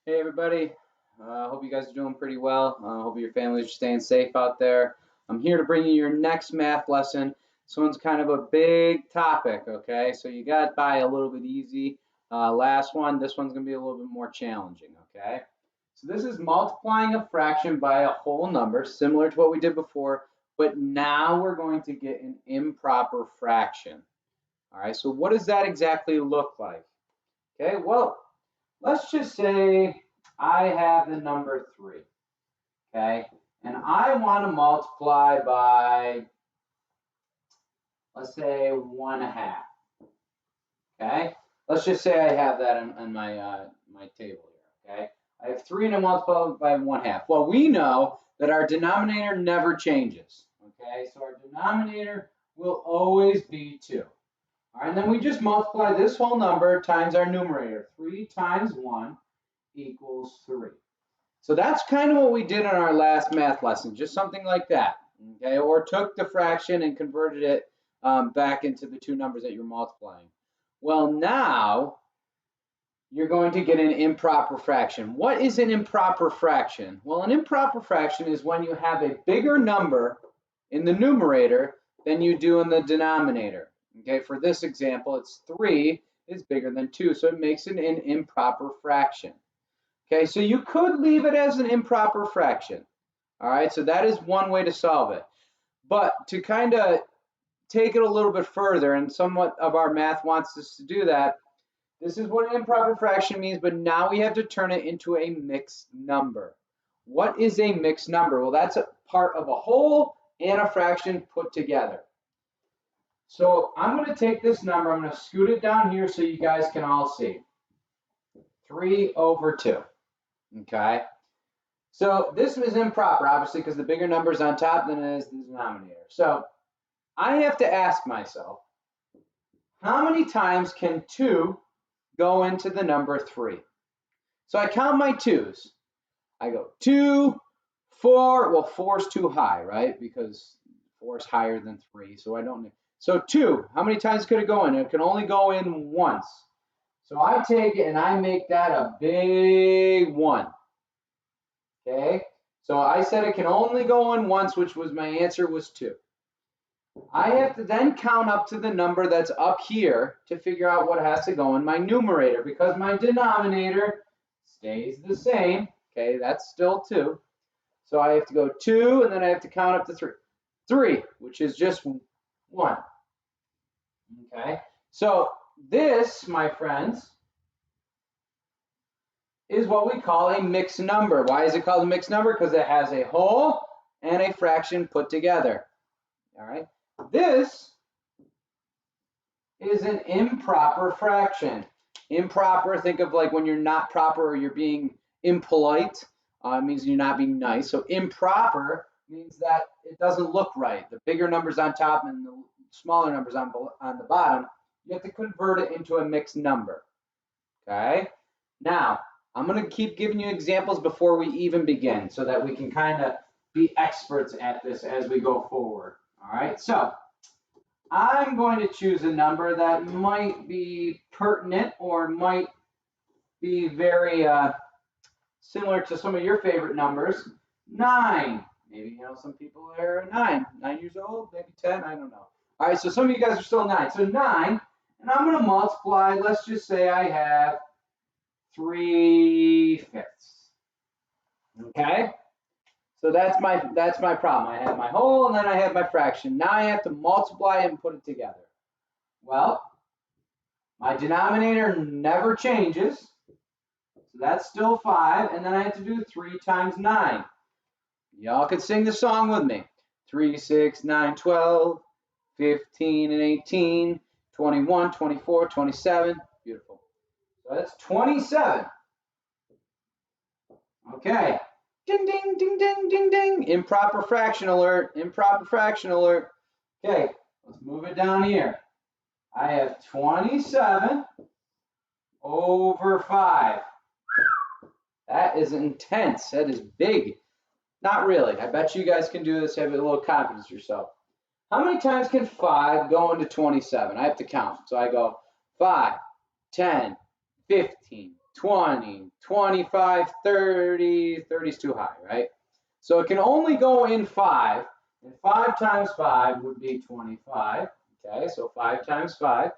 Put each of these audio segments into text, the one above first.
Hey everybody, hope you guys are doing pretty well. Hope your families are staying safe out there. I'm here to bring you your next math lesson. This one's kind of a big topic, okay? So you got by a little bit easy. Last one, this one's going to be a little bit more challenging, okay? So this is multiplying a fraction by a whole number, similar to what we did before, but now we're going to get an improper fraction. All right, so what does that exactly look like? Okay, well, let's just say I have the number 3, okay? And I want to multiply by, let's say, 1/2, okay? Let's just say I have that in my table here, okay? I have 3 and I multiply by 1/2. Well, we know that our denominator never changes, okay? So our denominator will always be 2. All right, and then we just multiply this whole number times our numerator. 3 times 1 equals 3. So that's kind of what we did in our last math lesson, just something like that, okay? Or took the fraction and converted it back into the two numbers that you're multiplying. Well, now you're going to get an improper fraction. What is an improper fraction? Well, an improper fraction is when you have a bigger number in the numerator than you do in the denominator. Okay, for this example, it's 3 is bigger than 2, so it makes it an improper fraction. Okay, so you could leave it as an improper fraction. All right, so that is one way to solve it. But to kind of take it a little bit further, and somewhat of our math wants us to do that, this is what an improper fraction means, but now we have to turn it into a mixed number. What is a mixed number? Well, that's a part of a whole and a fraction put together. So I'm going to take this number, I'm going to scoot it down here so you guys can all see. 3/2. Okay, so this is improper, obviously, because the bigger number is on top than it is the denominator. So I have to ask myself, how many times can 2 go into the number 3? So I count my 2's. I go 2, 4. Well, 4 is too high, right? Because 4 is higher than 3, so I don't need. So 2, how many times could it go in? It can only go in once. So I take it and I make that a big 1. Okay, so I said it can only go in once, which was my answer was 2. I have to then count up to the number that's up here to figure out what has to go in my numerator, because my denominator stays the same. Okay, that's still 2. So I have to go 2, and then I have to count up to 3. 3, which is just 1. Okay, so this, my friends, is what we call a mixed number. Why is it called a mixed number? Because it has a whole and a fraction put together. All right. This is an improper fraction. Improper, think of like when you're not proper or you're being impolite. It means you're not being nice. So improper means that it doesn't look right. The bigger numbers on top and the smaller numbers on the bottom. You have to convert it into a mixed number. Okay. Now, I'm going to keep giving you examples before we even begin so that we can kind of be experts at this as we go forward. All right, so I'm going to choose a number that might be pertinent or might be very similar to some of your favorite numbers. 9. Maybe, some people are 9 years old, maybe 10, I don't know. All right, so some of you guys are still 9. So 9, and I'm going to multiply, let's just say I have 3/5. Okay, so that's my problem. I have my whole and then I have my fraction. Now I have to multiply and put it together. Well, my denominator never changes, so that's still 5, and then I have to do 3 times 9. Y'all could sing the song with me. 3, 6, 9, 12, 15, and 18, 21, 24, 27. Beautiful. So that's 27. Okay. Ding, ding, ding, ding, ding, ding. Improper fraction alert. Improper fraction alert. Okay, let's move it down here. I have 27 over 5. That is intense. That is big. Not really. I bet you guys can do this. Have a little confidence in yourself. How many times can 5 go into 27? I have to count. So I go 5, 10, 15, 20, 25, 30. 30 is too high, right? So it can only go in 5. And 5 times 5 would be 25. Okay, so 5 times 5,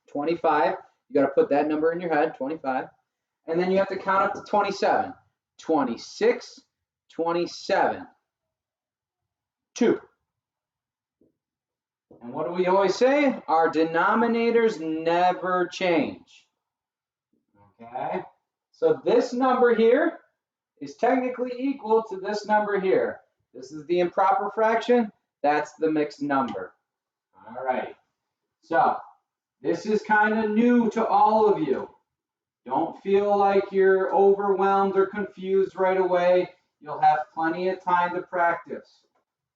25. You got to put that number in your head, 25. And then you have to count up to 27. 26, 27, 2. And what do we always say? Our denominators never change. Okay? So this number here is technically equal to this number here. This is the improper fraction. That's the mixed number. All right. So this is kind of new to all of you. Don't feel like you're overwhelmed or confused right away. You'll have plenty of time to practice.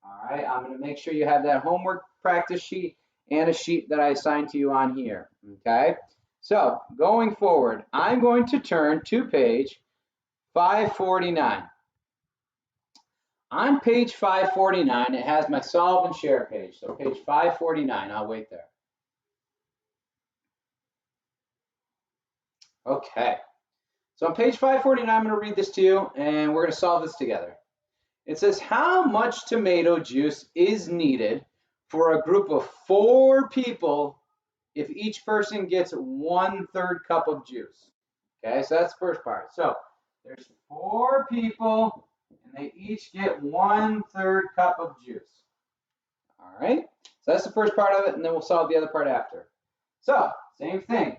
All right, I'm going to make sure you have that homework practice sheet and a sheet that I assigned to you on here. Okay, so going forward, I'm going to turn to page 549. On page 549, it has my solve and share page. So page 549, I'll wait there. Okay, so on page 549, I'm going to read this to you, and we're going to solve this together. It says, how much tomato juice is needed for a group of 4 people if each person gets 1/3 cup of juice? Okay, so that's the first part. So there's 4 people, and they each get 1/3 cup of juice. All right, so that's the first part of it, and then we'll solve the other part after. So, same thing.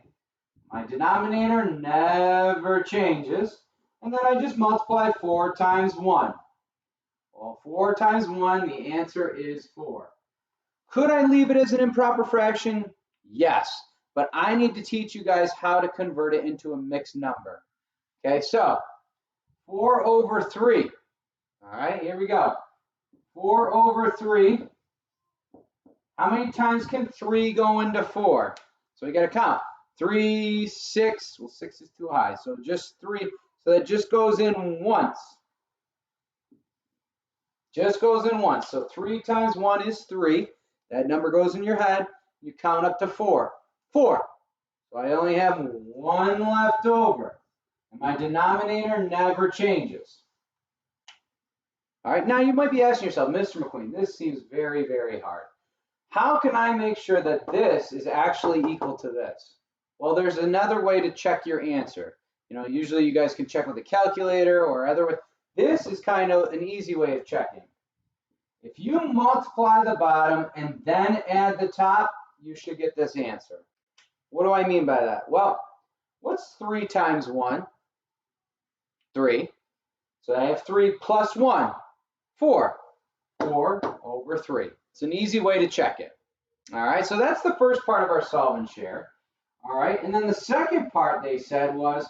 My denominator never changes, and then I just multiply 4 times 1. Well, 4 times 1, the answer is 4. Could I leave it as an improper fraction? Yes, but I need to teach you guys how to convert it into a mixed number. Okay, so 4 over 3. All right, here we go. 4 over 3. How many times can 3 go into 4? So we got to count. 3, 6. Well, 6 is too high, so just 3. So that just goes in once. Just goes in once. So 3 times 1 is 3. That number goes in your head. You count up to 4. 4. So I only have 1 left over. And my denominator never changes. All right, now you might be asking yourself, Mr. McQueen, this seems very, very hard. How can I make sure that this is actually equal to this? Well, there's another way to check your answer. You know, usually you guys can check with a calculator or other way. This is kind of an easy way of checking. If you multiply the bottom and then add the top, you should get this answer. What do I mean by that? Well, what's 3 times 1? 3. So I have 3 plus 1, 4. 4 over 3. It's an easy way to check it. All right, so that's the first part of our solve and share. All right, and then the second part they said was,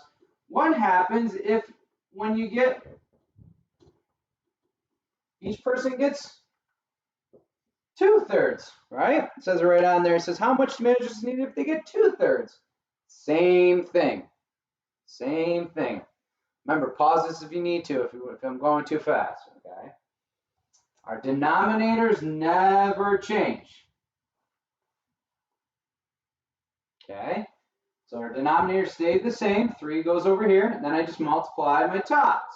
what happens if when you get, each person gets 2/3, right? It says it right on there. It says how much tomato juice is needed if they get 2/3. Same thing. Same thing. Remember, pause this if you need to, if I'm going too fast, okay? Our denominators never change. Okay? So our denominator stayed the same. 3 goes over here, and then I just multiply my tops.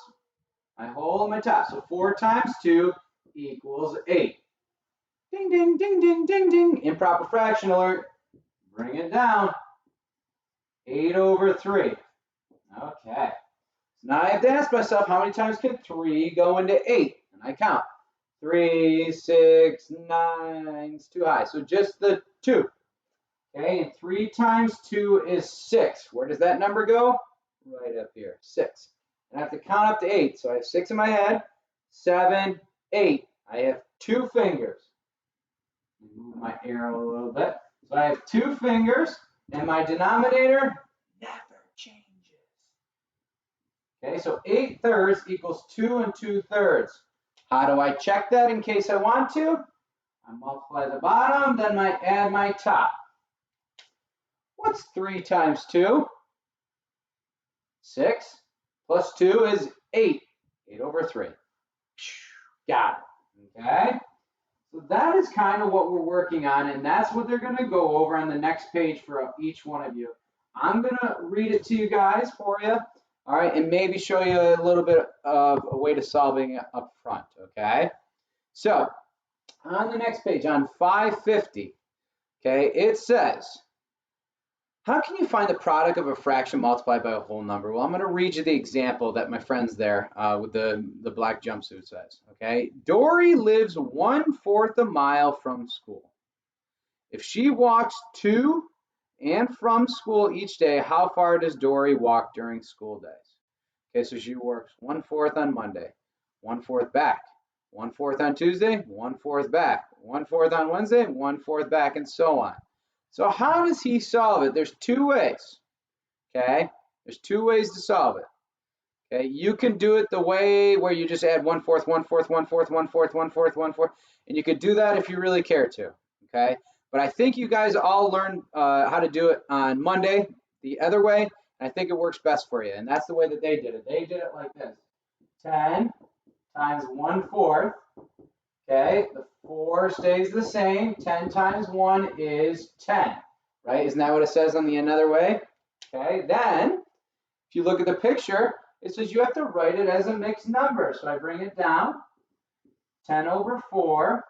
My whole and my top. So 4 times 2 equals 8. Ding, ding, ding, ding, ding, ding. Improper fraction alert. Bring it down. 8 over 3. Okay. So now I have to ask myself, how many times can 3 go into 8? And I count. 3, 6, 9. It's too high. So just the 2. Okay, and 3 times 2 is 6. Where does that number go? Right up here. 6. And I have to count up to 8. So I have 6 in my head. 7, 8. I have 2 fingers. Move my arrow a little bit. So I have 2 fingers, and my denominator never changes. Okay, so 8/3 equals 2 2/3. How do I check that in case I want to? I multiply the bottom, then I add my top. What's 3 times 2? 6. Plus 2 is 8. 8 over 3. Got it. Okay? So that is kind of what we're working on, and that's what they're going to go over on the next page for each one of you. I'm going to read it to you guys for you. All right, and maybe show you a little bit of a way to solving it up front, okay? So on the next page, on 550, okay, it says, how can you find the product of a fraction multiplied by a whole number? Well, I'm going to read you the example that my friends there with the black jumpsuit says, okay? Dory lives 1/4 a mile from school. If she walks to and from school each day, how far does Dory walk during school days? Okay, so she works 1/4 on Monday, 1/4 back, 1/4 on Tuesday, 1/4 back, 1/4 on Wednesday, 1/4 back, and so on. So how does he solve it? There's two ways, okay? There's two ways to solve it, okay? You can do it the way where you just add 1/4, 1/4, 1/4, 1/4, 1/4, 1/4, and you could do that if you really care to, okay? But I think you guys all learned how to do it on Monday the other way, and I think it works best for you, and that's the way that they did it. They did it like this. 10 times 1/4, okay? The 4 stays the same. 10 times 1 is 10, right? Isn't that what it says on the another way? Okay, then if you look at the picture, it says you have to write it as a mixed number. So I bring it down, 10/4,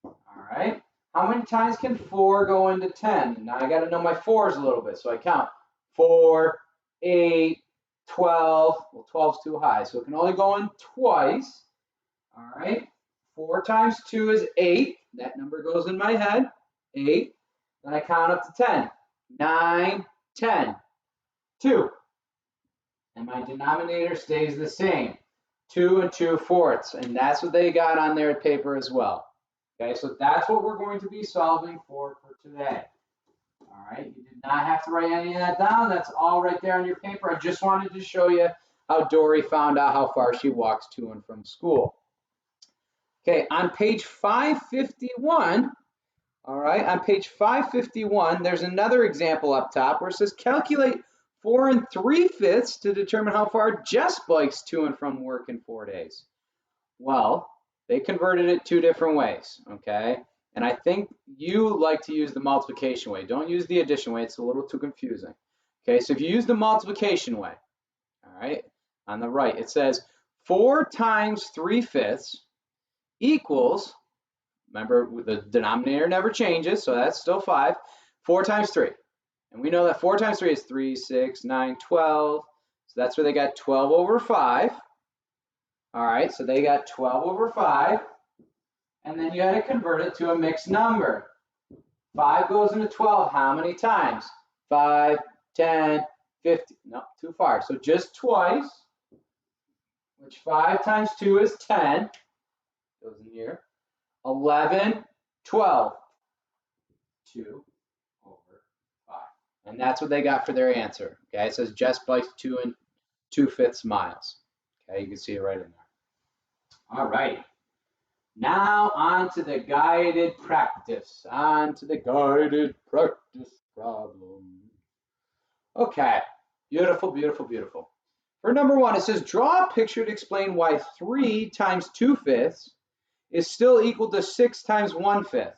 all right? How many times can 4 go into 10? Now I got to know my 4s a little bit, so I count 4, 8, 12. Well, 12's too high, so it can only go in twice. All right, 4 times 2 is 8. That number goes in my head, 8. Then I count up to 10, 9, 10, 2. And my denominator stays the same, 2 and 2/4. And that's what they got on their paper as well. Okay, so that's what we're going to be solving for today. All right, you did not have to write any of that down. That's all right there on your paper. I just wanted to show you how Dory found out how far she walks to and from school. Okay, on page 551, all right, on page 551, there's another example up top where it says calculate 4 3/5 to determine how far Jess bikes to and from work in 4 days. Well, they converted it 2 different ways, okay? And I think you like to use the multiplication way. Don't use the addition way. It's a little too confusing. Okay, so if you use the multiplication way, all right, on the right, it says 4 times 3/5 equals, remember the denominator never changes, so that's still 5, 4 times 3. And we know that 4 times 3 is 3, 6, 9, 12. So that's where they got 12/5. All right, so they got 12/5. And then you had to convert it to a mixed number. 5 goes into 12 how many times? 5, 10, 50. No, too far. So just twice, which 5 times 2 is 10. Goes in here. 11, 12. 2/5. And that's what they got for their answer. Okay, it says Jess bikes 2 2/5 miles. Okay, you can see it right in there. All right. Now on to the guided practice. On to the guided practice problem. Okay, beautiful, beautiful, beautiful. For number 1, it says draw a picture to explain why 3 times 2/5 is still equal to 6 times 1/5.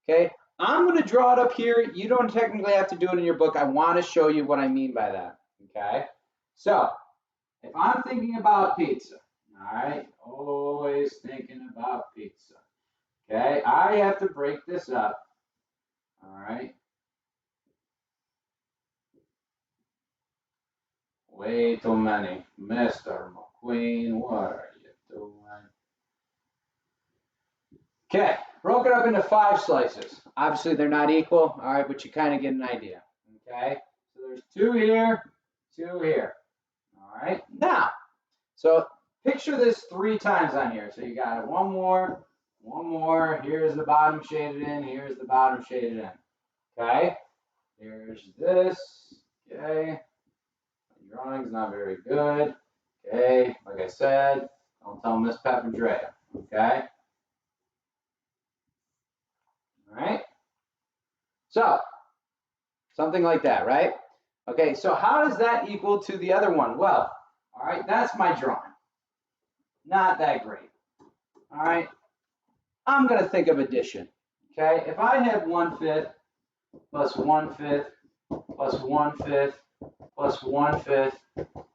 Okay, I'm going to draw it up here. You don't technically have to do it in your book. I want to show you what I mean by that. Okay, so if I'm thinking about pizza, all right, always thinking about pizza. Okay, I have to break this up. All right. Way too many. Mr. McQueen, what are you doing? Okay, broke it up into 5 slices. Obviously, they're not equal, all right, but you kind of get an idea. Okay, so there's 2 here, 2 here. All right, now, so picture this 3 times on here. So you got it, one more, here's the bottom shaded in, here's the bottom shaded in. Okay, here's this, okay, my drawing's not very good, okay, like I said, don't tell Miss Papandrea, okay? All right, so something like that, right? Okay, so how does that equal to the other one? Well, all right, that's my drawing. Not that great. All right, I'm going to think of addition. Okay, if I have 1/5 plus 1/5 plus 1/5 plus 1/5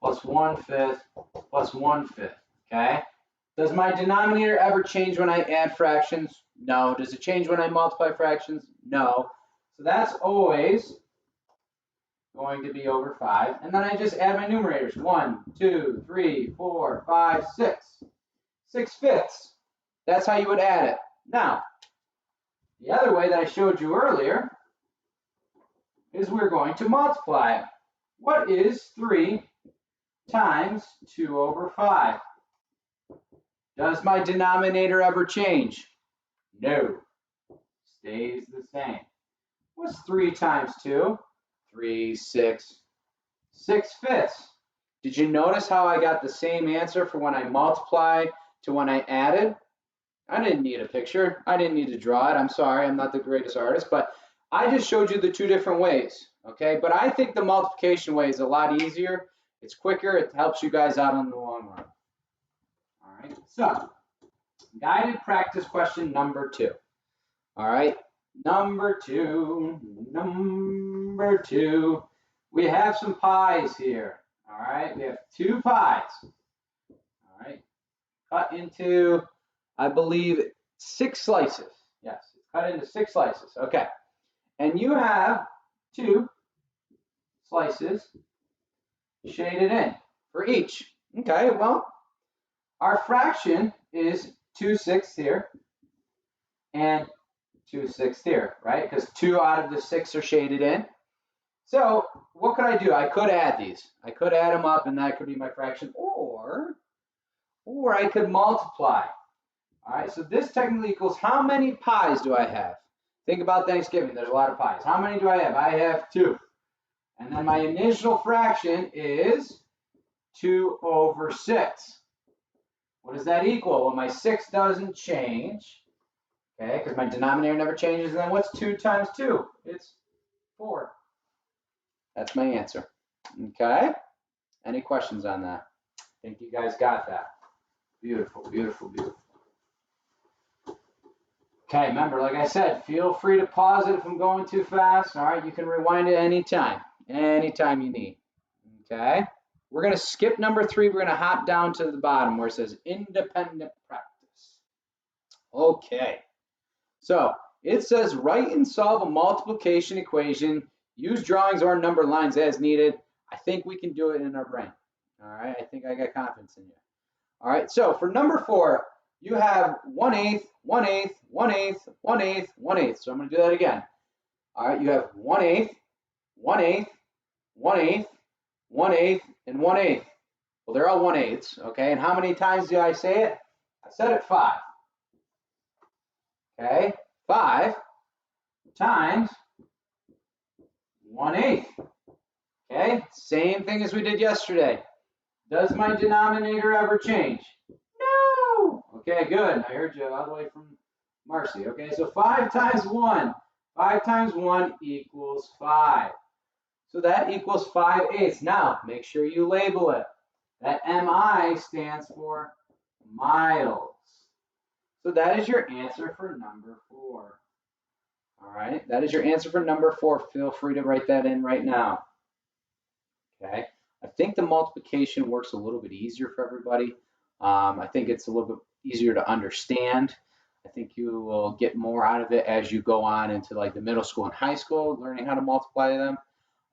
plus 1/5 plus 1/5. Okay? Does my denominator ever change when I add fractions? No. Does it change when I multiply fractions? No. So that's always going to be over 5. And then I just add my numerators. 1, 2, 3, 4, 5, 6. 6/5. That's how you would add it. Now, the other way that I showed you earlier is we're going to multiply it. What is 3 times 2 over 5? Does my denominator ever change? No. Stays the same. What's 3 times 2? 3, 6. 6/5. Did you notice how I got the same answer for when I multiply to when I added? I didn't need a picture. I didn't need to draw it. I'm sorry, I'm not the greatest artist, but I just showed you the two different ways, okay? But I think the multiplication way is a lot easier. It's quicker. It helps you guys out in the long run. All right, so guided practice question number 2. All right, number two. We have some pies here. All right, we have 2 pies. All right, cut into, I believe, 6 slices. Yes, it's cut into 6 slices. Okay, and you have 2 slices shaded in for each. Okay, well, our fraction is 2/6 here and 2/6 here, right? Because 2 out of the 6 are shaded in. So what could I do? I could add these. I could add them up, and that could be my fraction, or I could multiply. All right, so this technically equals how many pies do I have? Think about Thanksgiving. There's a lot of pies. How many do I have? I have 2. And then my initial fraction is 2 over 6. What does that equal? Well, my 6 doesn't change, okay, because my denominator never changes. And then what's 2 times 2? It's 4. That's my answer. Okay? Any questions on that? I think you guys got that. Beautiful, beautiful, beautiful. Okay, remember, like I said, feel free to pause it if I'm going too fast. All right, you can rewind it anytime you need. Okay? We're going to skip number 3. We're going to hop down to the bottom where it says independent practice. Okay. So it says write and solve a multiplication equation. Use drawings or number lines as needed. I think we can do it in our brain. All right, I think I got confidence in you. All right, so for number 4, you have 1/8, 1/8, 1/8, 1/8, 1/8. So I'm going to do that again. All right, you have 1/8, 1/8, 1/8, 1/8, and 1/8. Well, they're all 1/8, okay? And how many times do I say it? I said it 5. Okay, 5 times 1/8. Okay, same thing as we did yesterday. Does my denominator ever change? No. Okay, good. I heard you all the way from Marcy. Okay, so 5 times 1. 5 times 1 equals 5. So that equals 5/8. Now, make sure you label it. That MI stands for miles. So that is your answer for number 4. All right, that is your answer for number 4. Feel free to write that in right now. Okay, I think the multiplication works a little bit easier for everybody. I think it's a little bit easier to understand. I think you will get more out of it as you go on into like the middle school and high school, learning how to multiply them.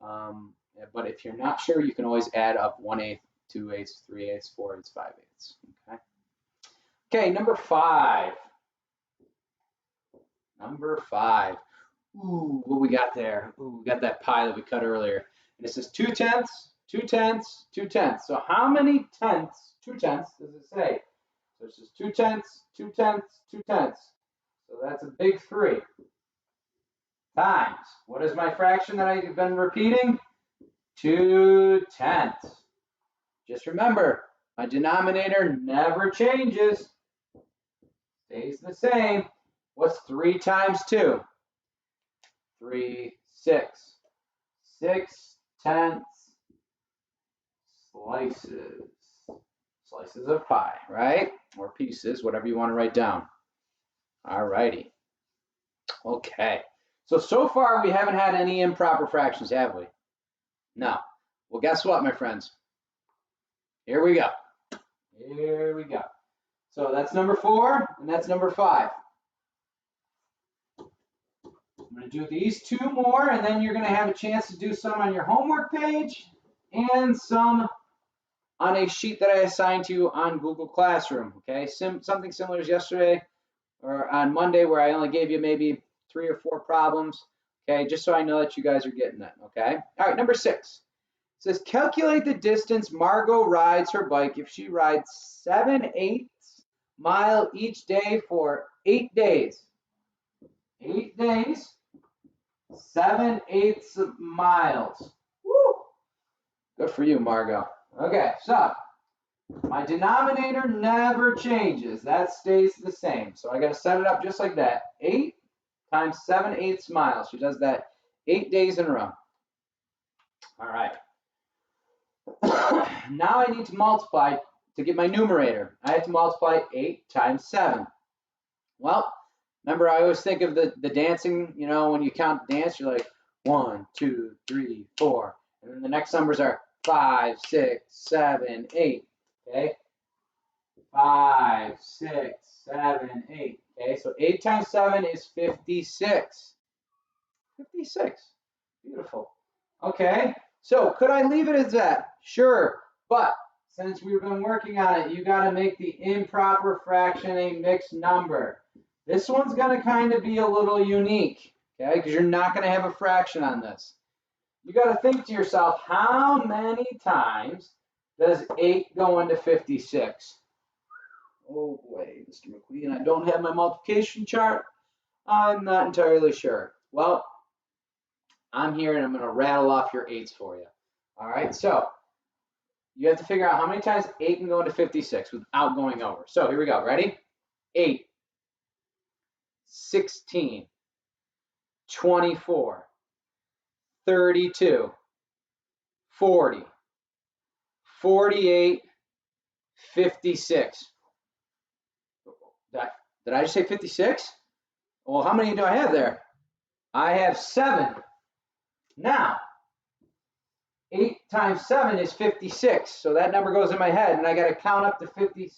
But if you're not sure, you can always add up 1/8, 2/8, 3/8, 4/8, 5/8. Okay. Okay, number 5. Number 5. Ooh, what we got there? Ooh, we got that pie that we cut earlier. And it says 2/10, 2/10, 2/10. So how many tenths, 2/10 does it say? So it says 2/10, 2/10, 2/10. So that's a big 3. Times. What is my fraction that I've been repeating? 2/10. Just remember, my denominator never changes. Stays the same. What's 3 times 2? 3, 6. 6/10 slices. Slices of pie, right? Or pieces, whatever you want to write down. All righty. Okay. So far we haven't had any improper fractions, have we? No. Well, guess what, my friends? Here we go. Here we go. So that's number 4, and that's number 5. I'm going to do these 2 more, and then you're going to have a chance to do some on your homework page and some on a sheet that I assigned to you on Google Classroom. Okay, something similar as yesterday or on Monday, where I only gave you maybe 3 or 4 problems. Okay, just so I know that you guys are getting that. Okay. All right, number 6. It says calculate the distance Margot rides her bike if she rides 7/8 mile each day for 8 days. 8 days, 7/8 miles. Woo! Good for you, Margot. Okay, so my denominator never changes. That stays the same. So I got to set it up just like that. 8 times 7/8 miles. She does that 8 days in a row. All right. Now I need to multiply to get my numerator. I have to multiply 8 times 7. Well, remember, I always think of the dancing, you know, when you count dance, you're like 1, 2, 3, 4. And then the next numbers are 5, 6, 7, 8. Okay? 5, 6, 7, 8. Okay, so 8 times 7 is 56. 56. Beautiful. Okay, so could I leave it as that? Sure, but since we've been working on it, you got to make the improper fraction a mixed number. This one's going to kind of be a little unique, okay, because you're not going to have a fraction on this. You got to think to yourself, how many times does 8 go into 56? Oh boy, Mr. McQueen, I don't have my multiplication chart. I'm not entirely sure. Well, I'm here and I'm going to rattle off your 8s for you. All right, so you have to figure out how many times 8 can go into 56 without going over. So here we go. Ready? 8, 16, 24, 32, 40, 48, 56. Did I just say 56? Well, how many do I have there? I have 7. Now, 8 times 7 is 56. So that number goes in my head, and I got to count up to 50.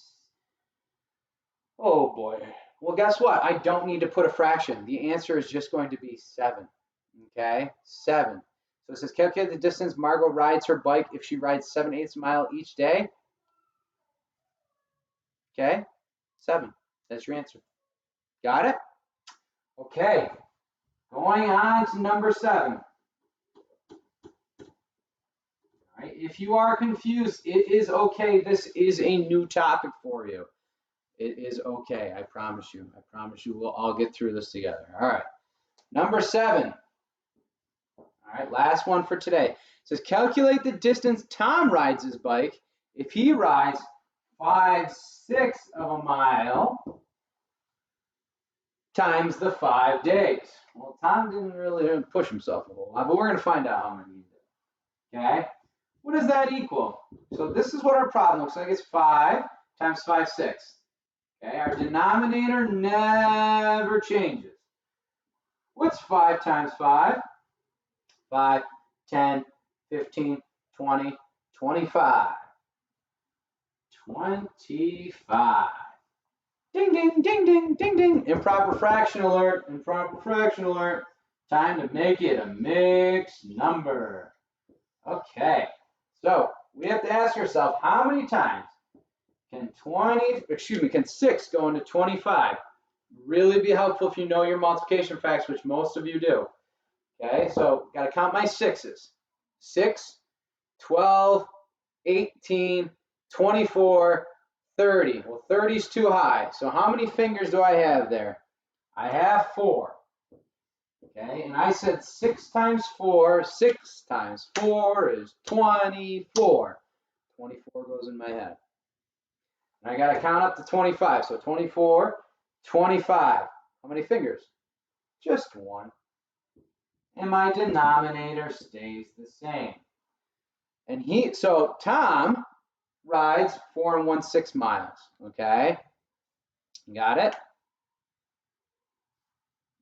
Oh, boy. Well, guess what? I don't need to put a fraction. The answer is just going to be 7. Okay? 7. So it says calculate the distance Margot rides her bike if she rides 7/8 mile each day. Okay? 7. That's your answer. Got it? Okay. Going on to number 7. All right. If you are confused, it is okay. This is a new topic for you. It is okay. I promise you. I promise you we'll all get through this together. All right. Number 7. All right. Last one for today. It says calculate the distance Tom rides his bike if he rides 5/6 of a mile times the 5 days. Well, Tom didn't really push himself a whole lot, but we're going to find out how many he did. Okay? What does that equal? So this is what our problem looks like. It's 5 times 5/6. Okay? Our denominator never changes. What's 5 times 5? 5, 10, 15, 20, 25. 25. Ding, ding, ding, ding, ding, ding. Improper fraction alert. Improper fraction alert. Time to make it a mixed number. Okay. So we have to ask ourselves, how many times can 6 go into 25? Really be helpful if you know your multiplication facts, which most of you do. Okay, so got to count my 6s. 6, 12, 18, 24, 30. Well, 30 is too high. So how many fingers do I have there? I have 4. Okay, and I said 6 times 4. 6 times 4 is 24. 24 goes in my head. And I got to count up to 25. So 24, 25. How many fingers? Just 1. And my denominator stays the same. And so Tom rides 4 1/6 miles. Okay, got it?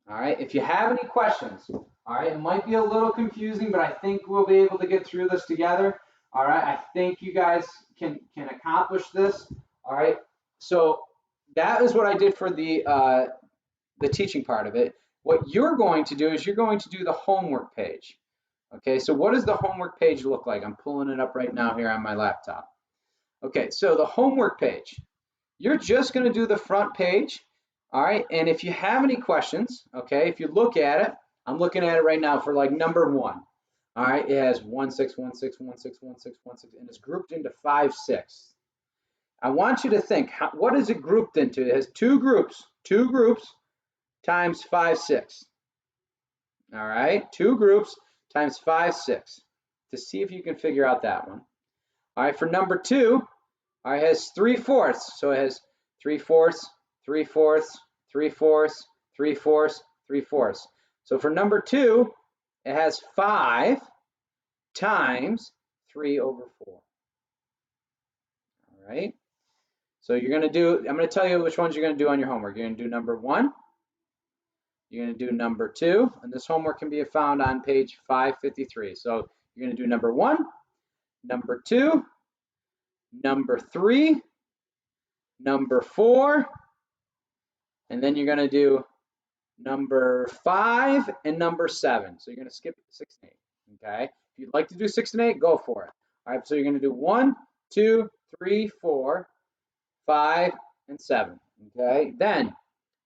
All right, if you have any questions, all right, it might be a little confusing, but I think we'll be able to get through this together. All right, I think you guys can accomplish this. All right, so that is what I did for the teaching part of it. What you're going to do is you're going to do the homework page. Okay, so what does the homework page look like? I'm pulling it up right now here on my laptop. Okay, so the homework page, you're just going to do the front page. All right, and if you have any questions, okay, if you look at it, I'm looking at it right now for like number 1. All right, it has 1 6 1 6 1 6 1 6 1 6, and it's grouped into 5 6. I want you to think, what is it grouped into? It has two groups times 5 6. All right, 2 groups times 5 6, to see if you can figure out that one. All right, for number 2, all right, it has 3/4, so it has 3/4, 3/4, 3/4, 3/4, 3/4. So for number 2, it has 5 times 3/4. All right. So you're going to do, I'm going to tell you which ones you're going to do on your homework. You're going to do number 1, you're going to do number 2, and this homework can be found on page 553. So you're going to do number 1, number 2, number 3, number 4, and then you're going to do number 5 and number 7. So you're going to skip 6 and 8. Okay. If you'd like to do 6 and 8, go for it. All right. So you're going to do 1, 2, 3, 4, 5, and 7. Okay. Then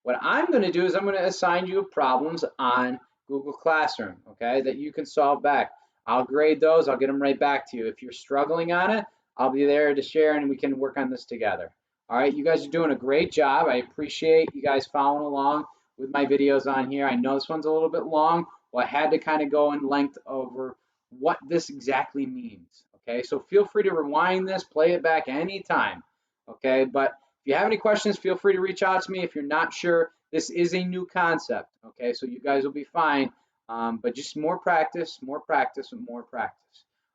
what I'm going to do is I'm going to assign you problems on Google Classroom. Okay, that you can solve back. I'll grade those. I'll get them right back to you. If you're struggling on it, I'll be there to share and we can work on this together. All right. You guys are doing a great job. I appreciate you guys following along with my videos on here. I know this one's a little bit long. Well, I had to kind of go in length over what this exactly means. Okay, so feel free to rewind this, play it back anytime. Okay, but if you have any questions, feel free to reach out to me. If you're not sure, this is a new concept. Okay, so you guys will be fine, but just more practice, and more practice.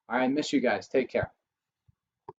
All right, miss you guys. Take care.